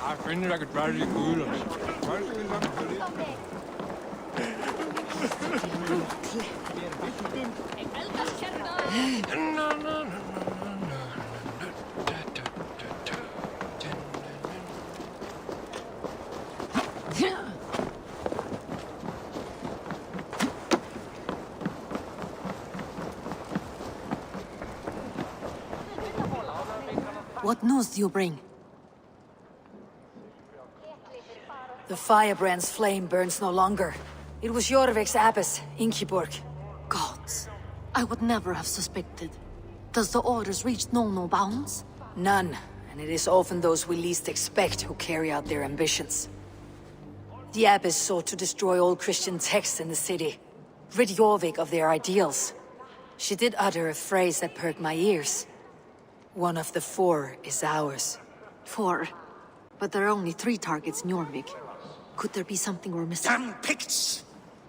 Jeg finder jeg kan bare lige gå ud og What news do you bring? The firebrand's flame burns no longer. It was Jorvik's abbess, Inkiborg. Gods, I would never have suspected. Does the orders reach no bounds? None, and it is often those we least expect who carry out their ambitions. The abbess sought to destroy all Christian texts in the city, rid Jorvik of their ideals. She did utter a phrase that perked my ears. One of the 4 is ours. 4? But there are only 3 targets in Jorvik. Could there be something we're missing? Damn Picts!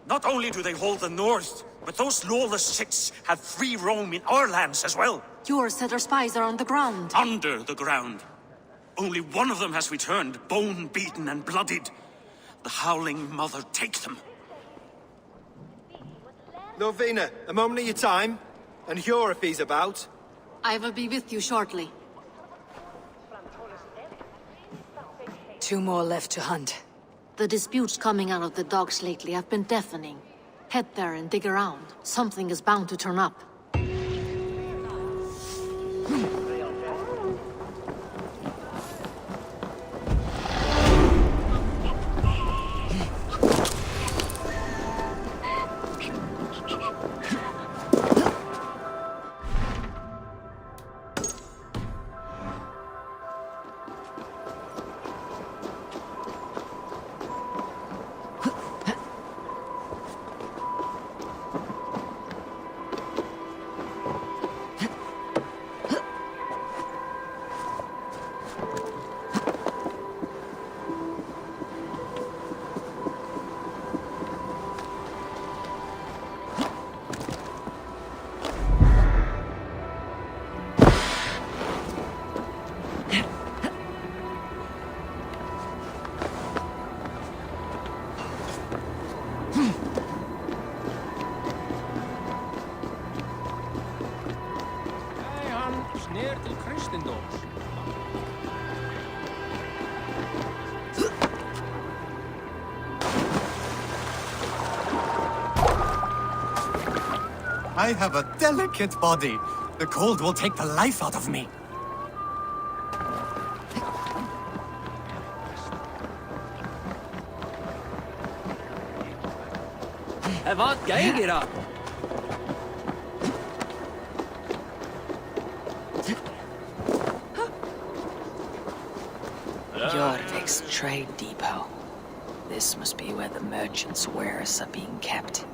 Not only do they hold the north, but those lawless Sits have free roam in our lands as well. Yours said our spies are on the ground. Under the ground. Only one of them has returned, bone-beaten and bloodied. The Howling Mother take them. Lovina, a moment of your time. And Hjor if he's about. I will be with you shortly. 2 more left to hunt. The disputes coming out of the docks lately have been deafening. Head there and dig around. Something is bound to turn up. I have a delicate body. The cold will take the life out of me. Vad grejer då? Jorvik's trade depot. This must be where the merchants' wares are being kept.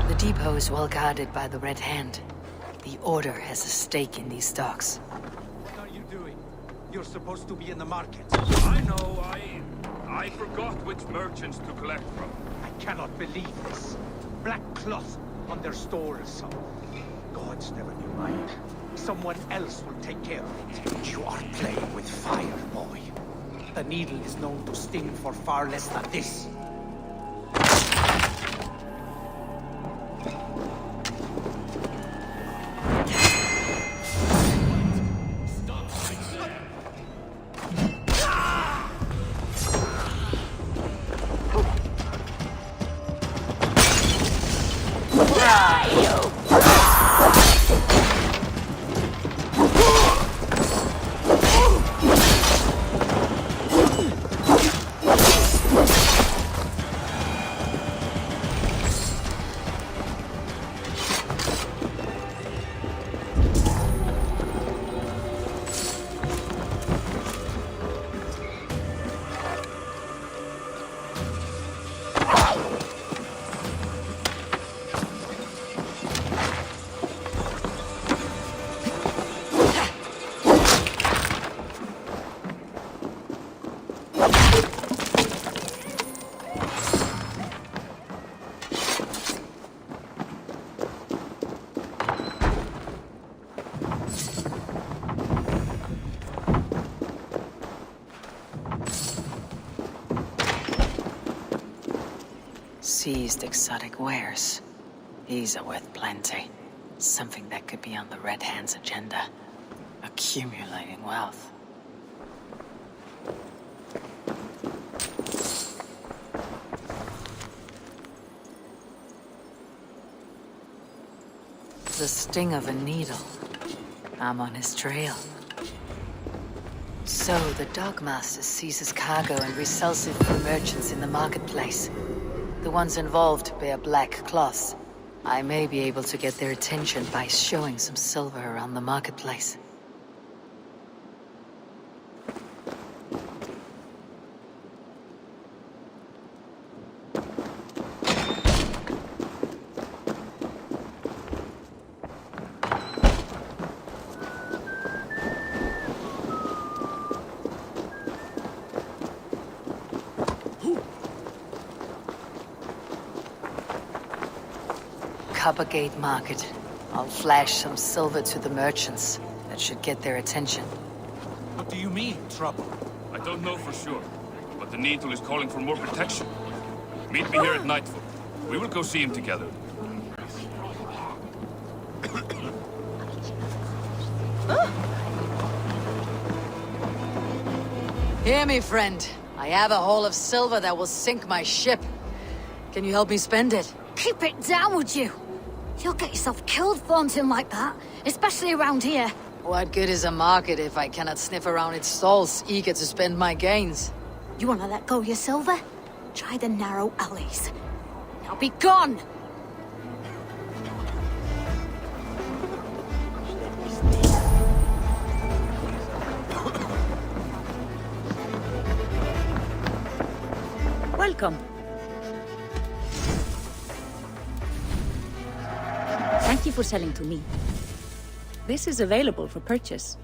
The depot is well guarded by the Red Hand. The Order has a stake in these stocks. What are you doing? You're supposed to be in the market. I know, I forgot which merchants to collect from. I cannot believe this. Black cloth on their stores. Gods never knew mine. Someone else will take care of it. You are playing with fire, boy. The needle is known to sting for far less than this. seized exotic wares. These are worth plenty. Something that could be on the Red Hand's agenda. Accumulating wealth. The sting of a needle. I'm on his trail. So, the Dogmaster seizes cargo and resells it for merchants in the marketplace. The ones involved bear black cloths. I may be able to get their attention by showing some silver around the marketplace. Coppergate Market. I'll flash some silver to the merchants. That should get their attention. What do you mean, trouble? I don't know for sure, but the Needle is calling for more protection. Meet me here at nightfall. We will go see him together. Hear me, friend. I have a haul of silver that will sink my ship. Can you help me spend it? Keep it down, would you? You'll get yourself killed flaunting like that, especially around here. What good is a market if I cannot sniff around its stalls, eager to spend my gains? You want to let go of your silver? Try the narrow alleys. Now be gone! Welcome. Thank you for selling to me. This is available for purchase.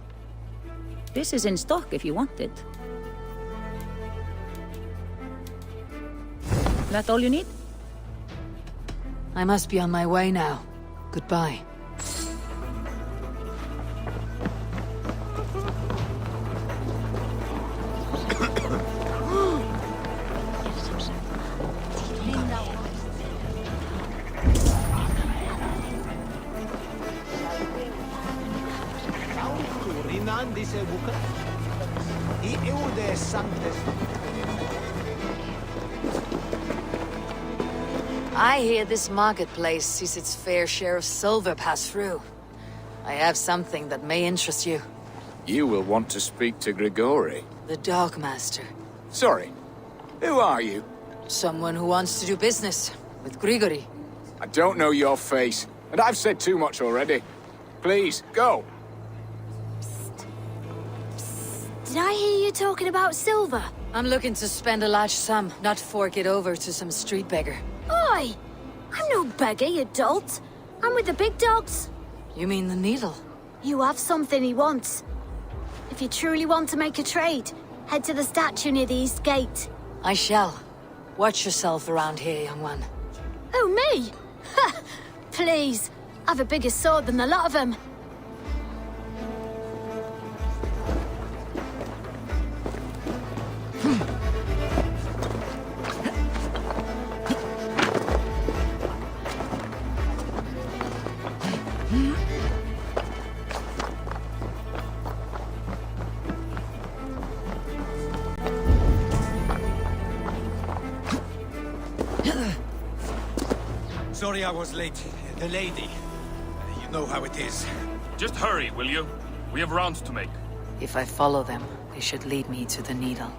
This is in stock if you want it. That all you need? I must be on my way now. Goodbye. I hear this marketplace sees its fair share of silver pass through. I have something that may interest you. You will want to speak to Grigori. The Dogmaster. Sorry, who are you? Someone who wants to do business with Grigori. I don't know your face, and I've said too much already. Please, go. Did I hear you talking about silver? I'm looking to spend a large sum, not fork it over to some street beggar. Oi! I'm no beggar, you dolt. I'm with the big dogs. You mean the Needle? You have something he wants. If you truly want to make a trade, head to the statue near the East Gate. I shall. Watch yourself around here, young one. Oh, me? Ha! Please. I've a bigger sword than the lot of them. Sorry I was late. The lady. You know how it is. Just hurry, will you? We have rounds to make. If I follow them, they should lead me to the Needle.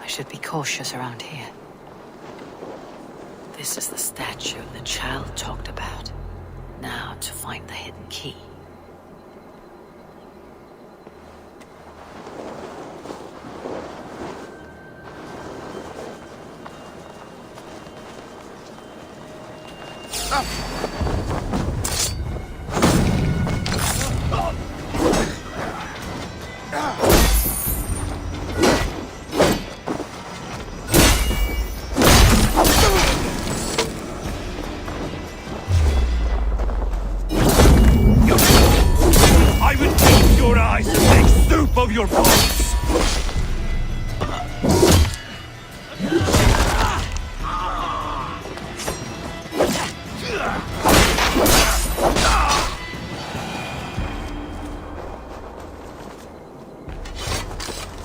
I should be cautious around here. This is the statue the child talked about. Now to find the hidden key. I will take your eyes and make soup of your bones!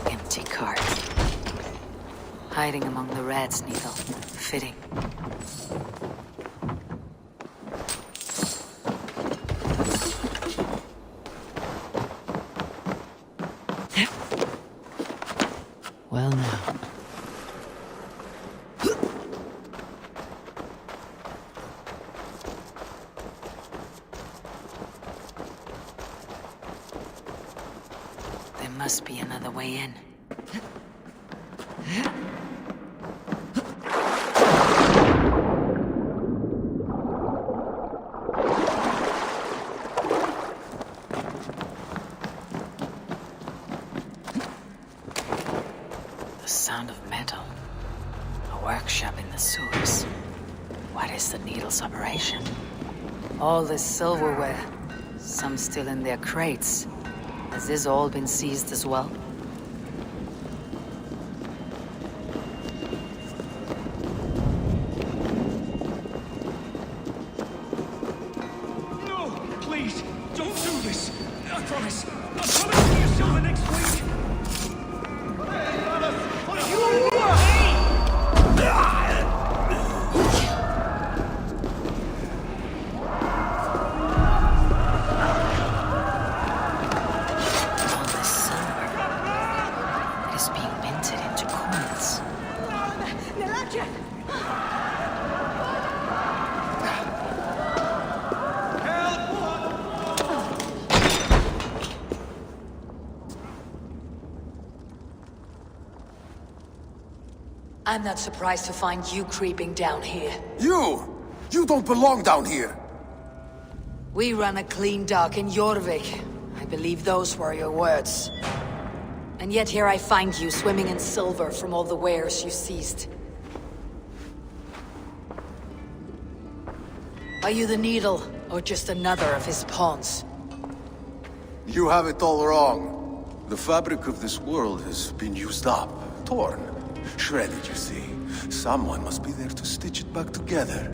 Empty cart. Hiding among the rats, Needle. Fitting. Well now. There must be another way in. The sound of metal. A workshop in the sewers. What is the Needle's operation? All this silverware. Some still in their crates. Has this all been seized as well? No! Please! Don't do this! I promise! I'll come and see you silver next week! All this silver. It is being minted into coins. I'm not surprised to find you creeping down here. You! You don't belong down here! We run a clean dock in Jorvik. I believe those were your words. And yet here I find you swimming in silver from all the wares you seized. Are you the Needle, or just another of his pawns? You have it all wrong. The fabric of this world has been used up, torn, shredded, you see. Someone must be there to stitch it back together.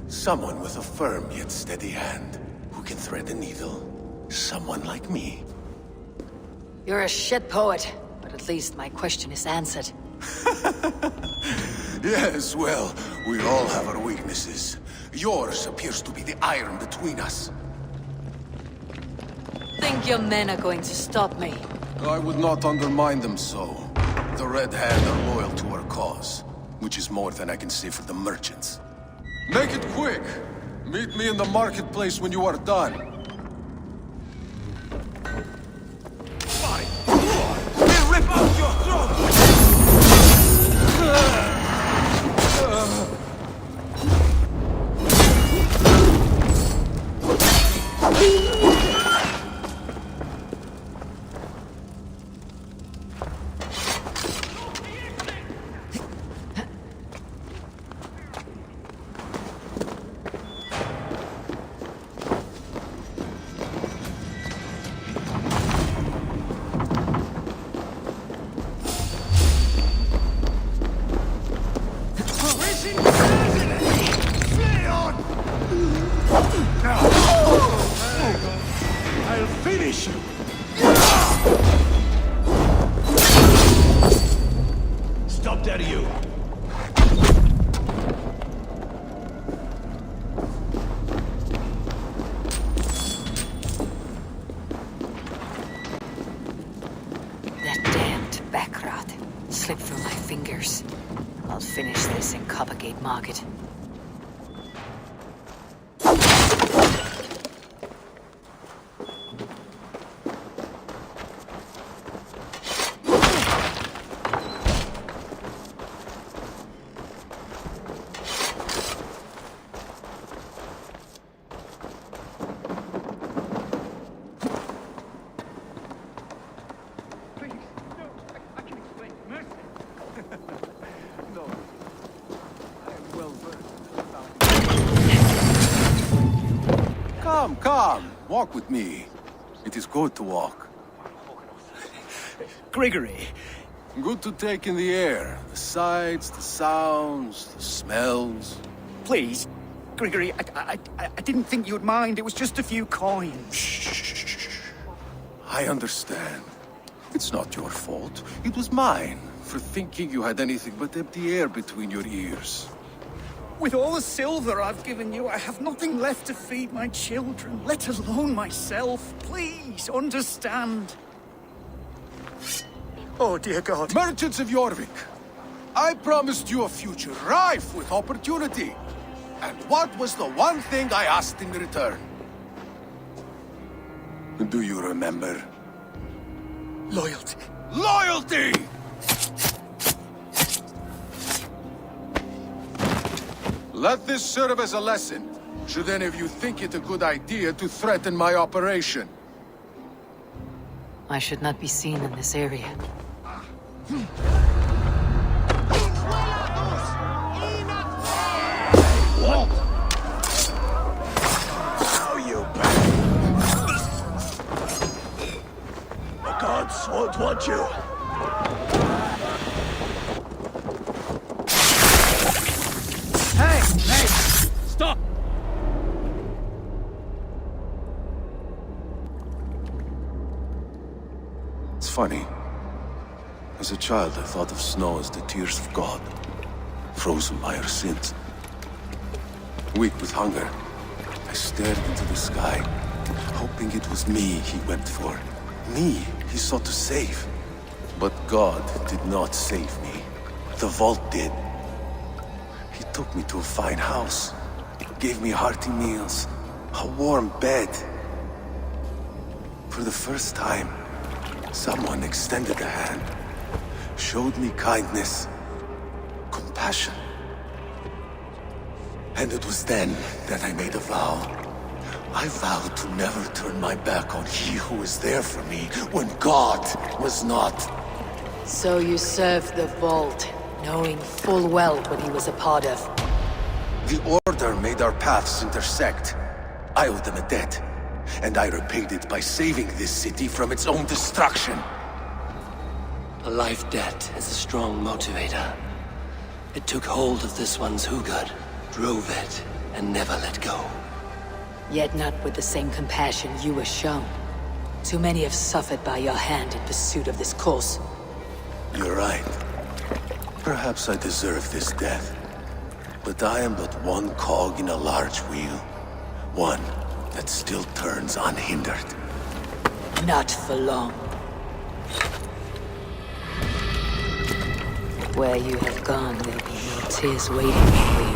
Someone with a firm yet steady hand, who can thread the needle. Someone like me. You're a shit poet, but at least my question is answered. Yes, well, we all have our weaknesses. Yours appears to be the iron between us. Think your men are going to stop me? I would not undermine them so. The Red Hand are loyal to our cause, which is more than I can say for the merchants. Make it quick! Meet me in the marketplace when you are done. We'll rip out your throat! I'll finish you! Stop that, you! That damned backrot slipped through my fingers. I'll finish this in Coppergate Market. Come, come. Walk with me. It is good to walk. Gregory. Good to take in the air. The sights, the sounds, the smells. Please. Gregory, I didn't think you'd mind. It was just a few coins. Shh. I understand. It's not your fault. It was mine, for thinking you had anything but empty air between your ears. With all the silver I've given you, I have nothing left to feed my children, let alone myself. Please, understand. Oh, dear God. Merchants of Jorvik, I promised you a future rife with opportunity. And what was the one thing I asked in return? Do you remember? Loyalty. Loyalty! Let this serve as a lesson, should any of you think it a good idea to threaten my operation. I should not be seen in this area. What? Now you the gods won't want you. Hey! Stop! It's funny. As a child, I thought of snow as the tears of God, frozen by our sins. Weak with hunger, I stared into the sky, hoping it was me he wept for. Me he sought to save. But God did not save me. The vault did. He took me to a fine house, gave me hearty meals, a warm bed. For the first time, someone extended a hand, showed me kindness, compassion. And it was then that I made a vow. I vowed to never turn my back on he who was there for me when God was not. So you served the Vault, knowing full well what he was a part of. The Order made our paths intersect. I owed them a debt, and I repaid it by saving this city from its own destruction. A life debt is a strong motivator. It took hold of this one's Hugad, drove it, and never let go. Yet not with the same compassion you were shown. Too many have suffered by your hand in pursuit of this cause. You're right. Perhaps I deserve this death. But I am but one cog in a large wheel. One that still turns unhindered. Not for long. Where you have gone, there'll be no tears waiting for you.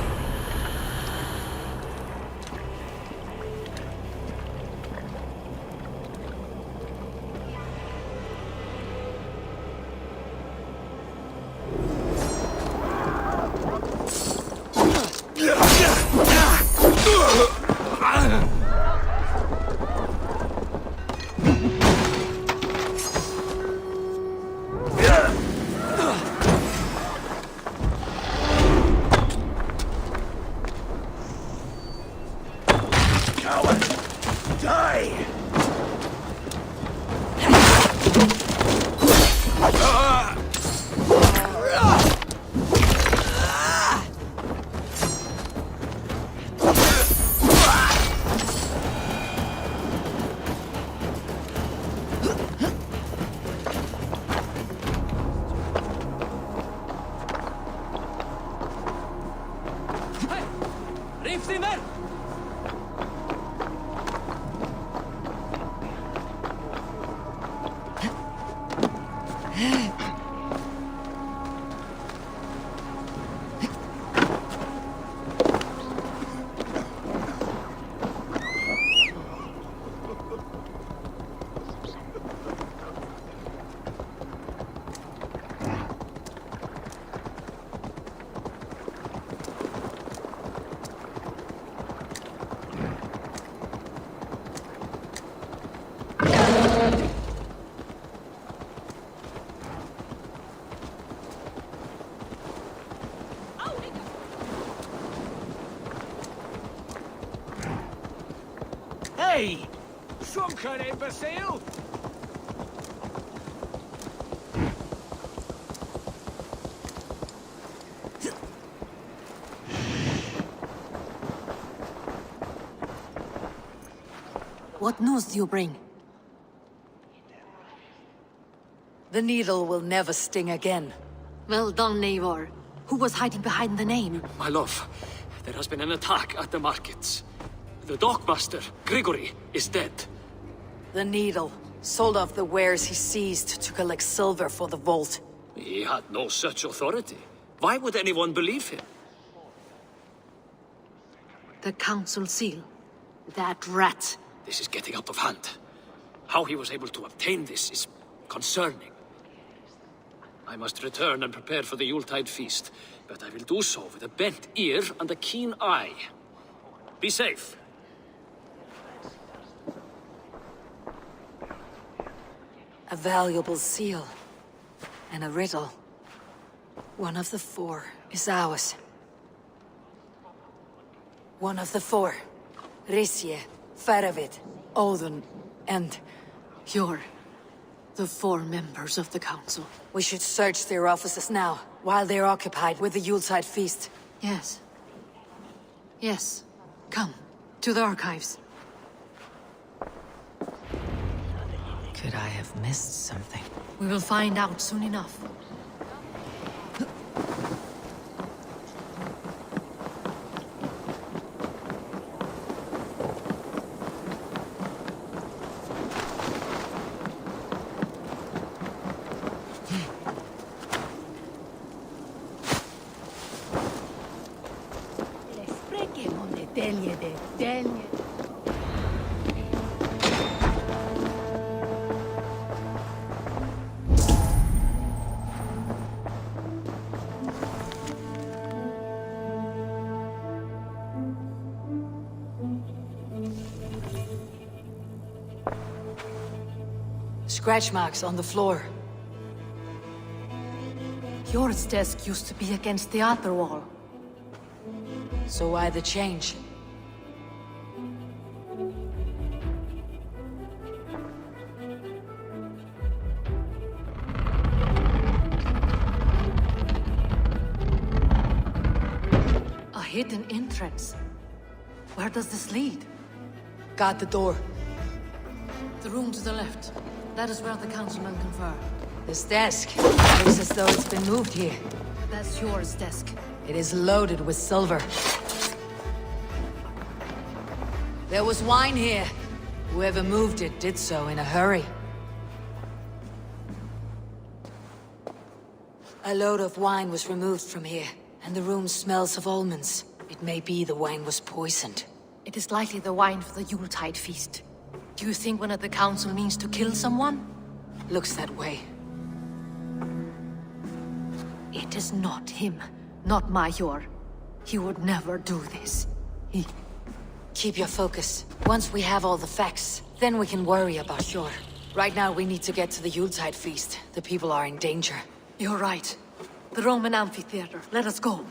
Hey! Drunken imbecile! What news do you bring? The needle will never sting again. Well done, Eivor. Who was hiding behind the name? My love, there has been an attack at the markets. The dockmaster, Grigory, is dead. The needle sold off the wares he seized to collect silver for the vault. He had no such authority. Why would anyone believe him? The council seal. That rat. This is getting out of hand. How he was able to obtain this is concerning. I must return and prepare for the Yuletide feast, but I will do so with a bent ear and a keen eye. Be safe. A valuable seal. And a riddle. One of the four is ours. One of the four. Risje, Faravid, Odin, and... You're the four members of the council. We should search their offices now, while they're occupied with the Yuletide feast. Yes. Yes. Come, to the archives. Could I have missed something? We will find out soon enough. Scratch marks on the floor. Yours desk used to be against the other wall. So why the change? A hidden entrance. Where does this lead? Guard the door. The room to the left. That is where the councilmen confer. This desk looks as though it's been moved here. That's yours desk. It is loaded with silver. There was wine here. Whoever moved it did so in a hurry. A load of wine was removed from here, and the room smells of almonds. It may be the wine was poisoned. It is likely the wine for the Yuletide feast. Do you think one of the council means to kill someone? Looks that way. It is not him. Not Major. He would never do this. He... Keep your focus. Once we have all the facts, then we can worry about Shore. Right now we need to get to the Yuletide feast. The people are in danger. You're right. The Roman amphitheater. Let us go.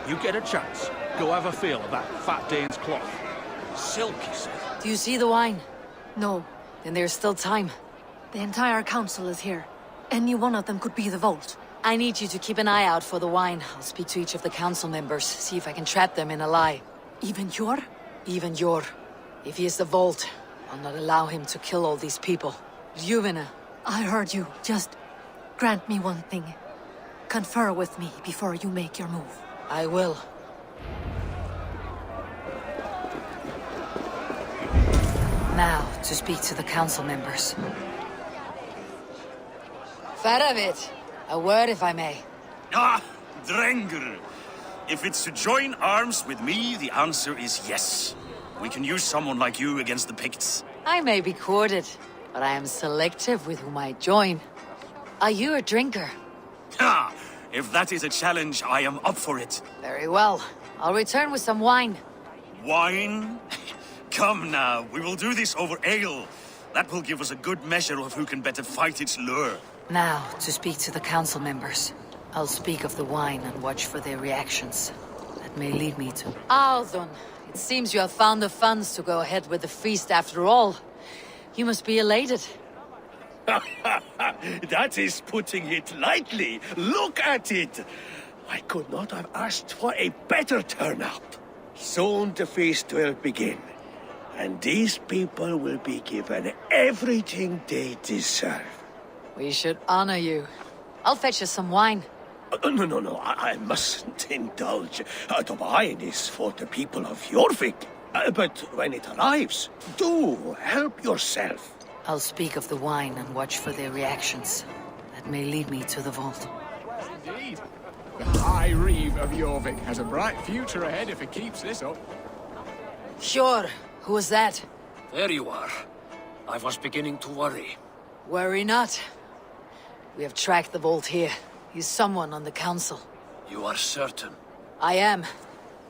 You get a chance, go have a feel of that fat Dane's cloth. Silky, sir. Do you see the wine? No. Then there's still time. The entire council is here. Any one of them could be the vault. I need you to keep an eye out for the wine. I'll speak to each of the council members, see if I can trap them in a lie. Even Yor? Even Yor. If he is the vault, I'll not allow him to kill all these people. Juvena. I heard you. Just grant me one thing. Confer with me before you make your move. I will. Now, to speak to the council members. Faravit, a word if I may. Ah, Drengr. If it's to join arms with me, the answer is yes. We can use someone like you against the Picts. I may be courted, but I am selective with whom I join. Are you a drinker? Ha! If that is a challenge, I am up for it. Very well. I'll return with some wine. Wine? Come now, we will do this over ale. That will give us a good measure of who can better fight its lure. Now, to speak to the council members. I'll speak of the wine and watch for their reactions. That may lead me to... Althon, it seems you have found the funds to go ahead with the feast after all. You must be elated. That is putting it lightly. Look at it. I could not have asked for a better turnout. Soon the feast will begin. And these people will be given everything they deserve. We should honor you. I'll fetch us some wine. No, I mustn't indulge. The wine is for the people of Jorvik. But when it arrives, do help yourself. I'll speak of the wine and watch for their reactions. That may lead me to the vault. Indeed. The High Reeve of Jorvik has a bright future ahead if it keeps this up. Sure. Who was that? There you are. I was beginning to worry. Worry not. We have tracked the vault here. He's someone on the council. You are certain? I am.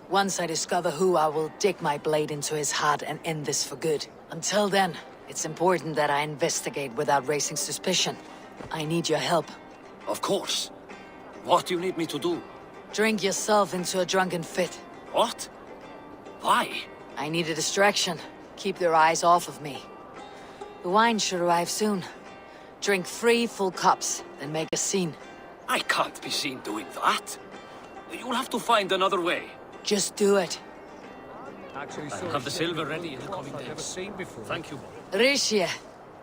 Once I discover who, I will dig my blade into his heart and end this for good. Until then, it's important that I investigate without raising suspicion. I need your help. Of course. What do you need me to do? Drink yourself into a drunken fit. What? Why? I need a distraction. Keep their eyes off of me. The wine should arrive soon. Drink 3 full cups, then make a scene. I can't be seen doing that. You'll have to find another way. Just do it. I'll have the silver ready in the coming days. Thank you. Rishia.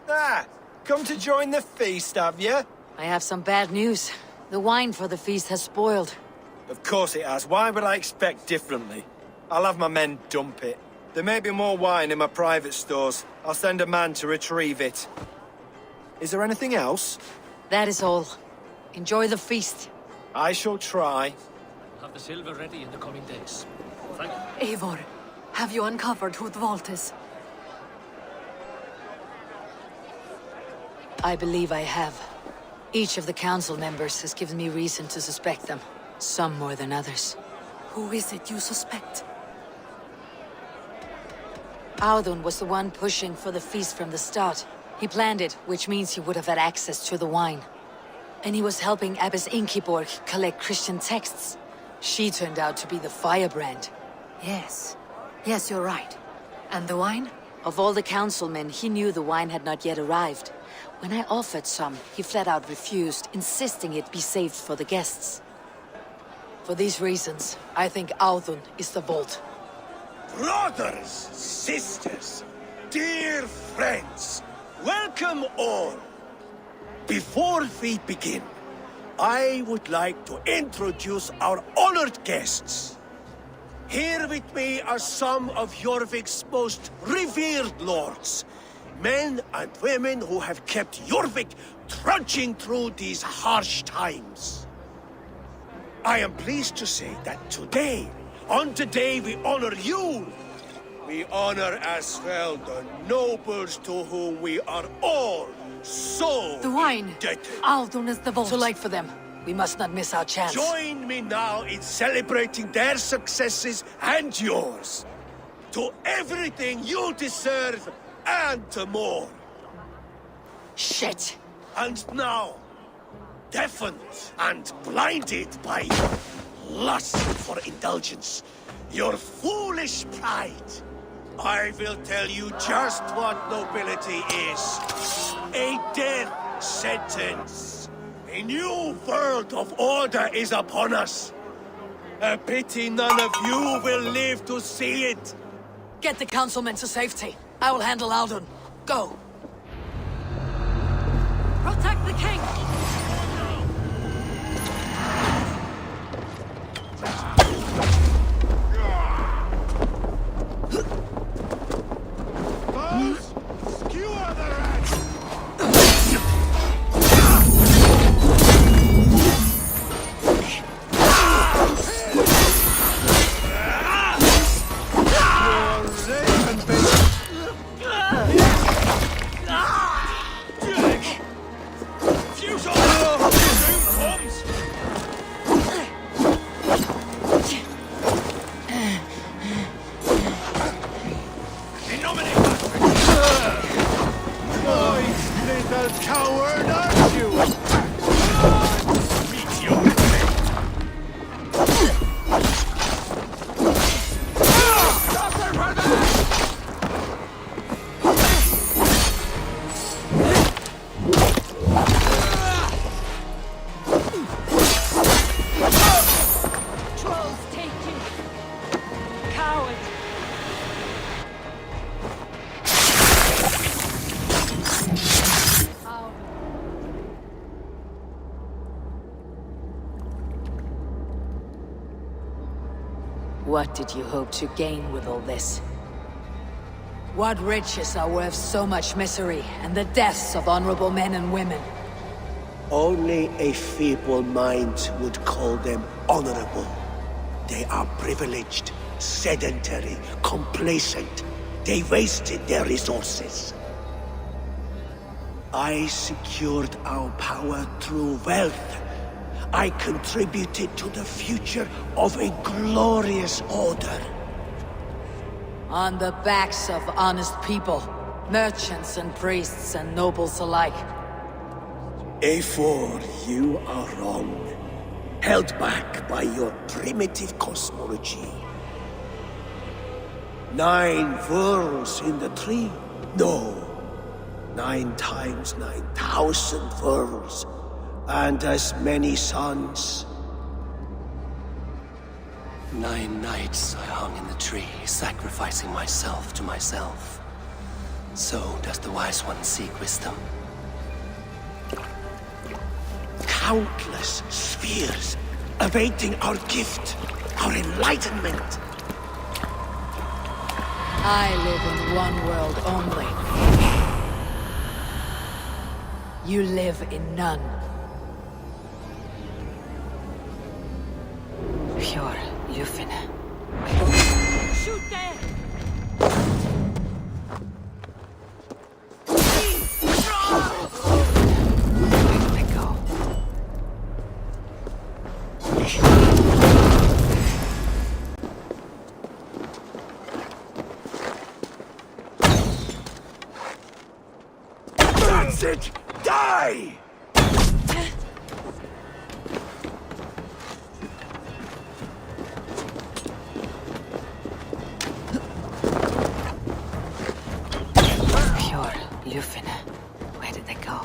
Ah, come to join the feast, have you? I have some bad news. The wine for the feast has spoiled. Of course it has. Why would I expect differently? I'll have my men dump it. There may be more wine in my private stores. I'll send a man to retrieve it. Is there anything else? That is all. Enjoy the feast. I shall try. I'll have the silver ready in the coming days. Thank you. Eivor, have you uncovered who the vault is? I believe I have. Each of the council members has given me reason to suspect them. Some more than others. Who is it you suspect? Audun was the one pushing for the feast from the start. He planned it, which means he would have had access to the wine. And he was helping Abbess Inkiborg collect Christian texts. She turned out to be the firebrand. Yes. Yes, you're right. And the wine? Of all the councilmen, he knew the wine had not yet arrived. When I offered some, he flat out refused, insisting it be saved for the guests. For these reasons, I think Audun is the vault. Brothers, sisters, dear friends, welcome all. Before we begin, I would like to introduce our honored guests. Here with me are some of Jorvik's most revered lords. Men and women who have kept Jorvik trudging through these harsh times. I am pleased to say that today, on the day we honor you, we honor as well the nobles to whom we are all so The wine! indebted. Audun is the vault. Too late for them. We must not miss our chance. Join me now in celebrating their successes and yours. To everything you deserve and more. Shit! And now, deafened and blinded by lust for indulgence, your foolish pride, I will tell you just what nobility is. A death sentence. A new world of order is upon us. A pity none of you will live to see it. Get the councilmen to safety. I will handle Audun. Go! Protect the king! What did you hope to gain with all this? What riches are worth so much misery and the deaths of honorable men and women? Only a feeble mind would call them honorable. They are privileged, sedentary, complacent. They wasted their resources. I secured our power through wealth. I contributed to the future of a glorious order. On the backs of honest people, merchants and priests and nobles alike. Eivor, you are wrong. Held back by your primitive cosmology. 9 worlds in the tree? No. 9 times 9,000 worlds. And as many suns. 9 nights I hung in the tree, sacrificing myself to myself. So does the Wise One seek wisdom. Countless spheres awaiting our gift, our enlightenment. I live in one world only. You live in none. Pure Yufin. Shoot there! Let go. That's it! Die! Pure Yufin. Where did they go?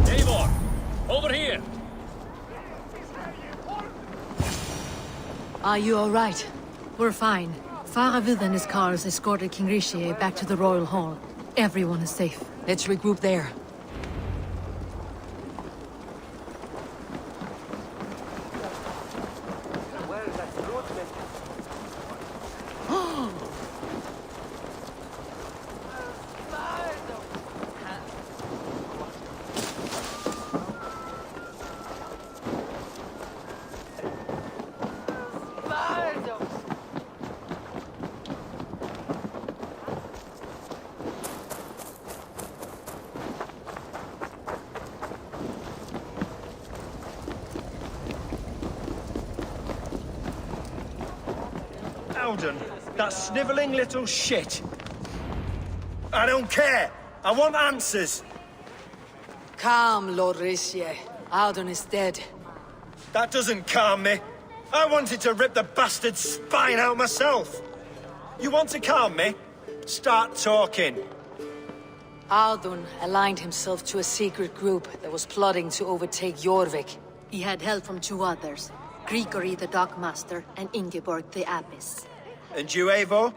Eivor, over here! Are you all right? We're fine. Faravid and his cars escorted King Rishi back to the Royal Hall. Everyone is safe. Let's regroup there. Alden, that snivelling little shit. I don't care. I want answers. Calm, Lord Rishi. Audun is dead. That doesn't calm me. I wanted to rip the bastard's spine out myself. You want to calm me? Start talking. Audun aligned himself to a secret group that was plotting to overtake Jorvik. He had help from 2 others. Grigory the Dockmaster and Ingeborg the Abbess. And you, Eivor?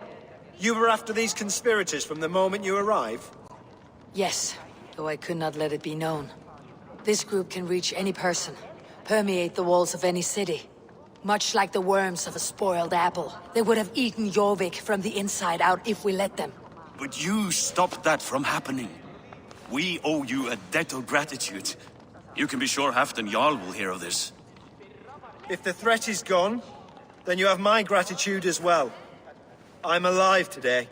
You were after these conspirators from the moment you arrived? Yes, though I could not let it be known. This group can reach any person, permeate the walls of any city. Much like the worms of a spoiled apple, they would have eaten Jorvik from the inside out if we let them. But you stopped that from happening. We owe you a debt of gratitude. You can be sure Halfdan Jarl will hear of this. If the threat is gone, then you have my gratitude as well. I'm alive today,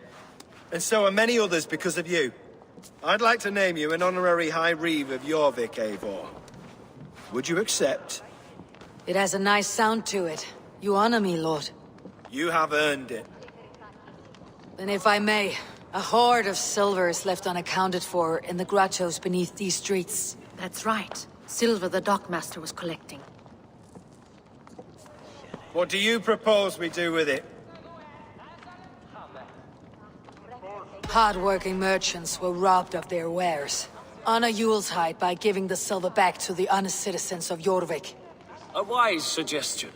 and so are many others because of you. I'd like to name you an honorary High Reeve of Jorvik, Eivor. Would you accept? It has a nice sound to it. You honor me, Lord. You have earned it. Then if I may, a hoard of silver is left unaccounted for in the grottos beneath these streets. That's right. Silver the dockmaster was collecting. What do you propose we do with it? Hard-working merchants were robbed of their wares. Honor Yuletide by giving the silver back to the honest citizens of Jorvik. A wise suggestion.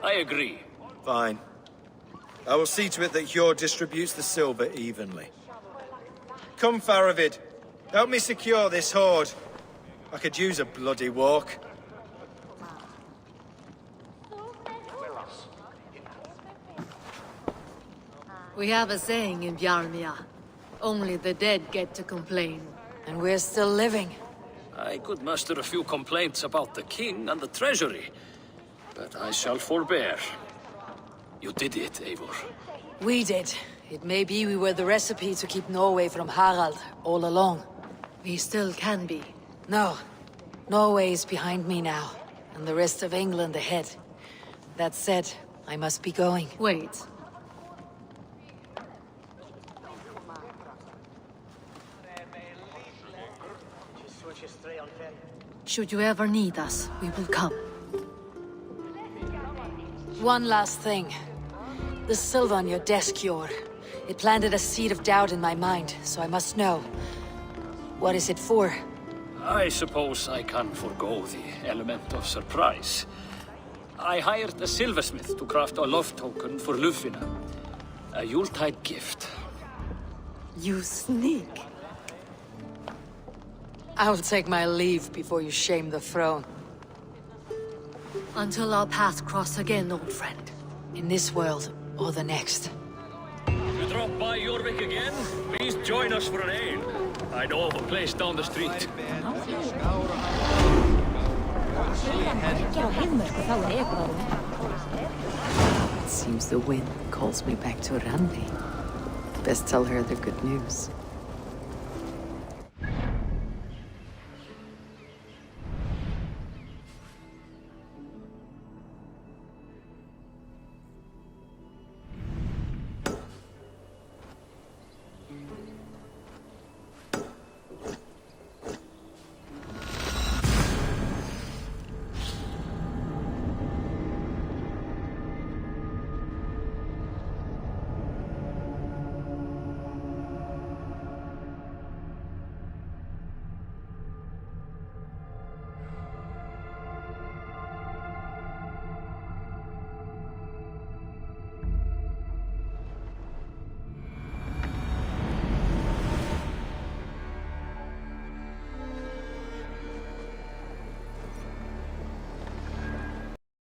I agree. Fine. I will see to it that Hjor distributes the silver evenly. Come, Faravid. Help me secure this hoard. I could use a bloody walk. We have a saying in Bjarmia. Only the dead get to complain. And we're still living. I could muster a few complaints about the king and the treasury, but I shall forbear. You did it, Eivor. We did. It may be we were the recipe to keep Norway from Harald all along. We still can be. No. Norway is behind me now, and the rest of England ahead. That said, I must be going. Wait. Should you ever need us, we will come. One last thing. The silver on your desk, Hjor. It planted a seed of doubt in my mind, so I must know. What is it for? I suppose I can forego the element of surprise. I hired a silversmith to craft a love token for Lufina. A Yuletide gift. You sneak. I will take my leave before you shame the throne. Until our paths cross again, old friend. In this world, or the next. You drop by Jorvik again? Please join us for an ale. I know of a place down the street. It seems the wind calls me back to Randi. Best tell her the good news.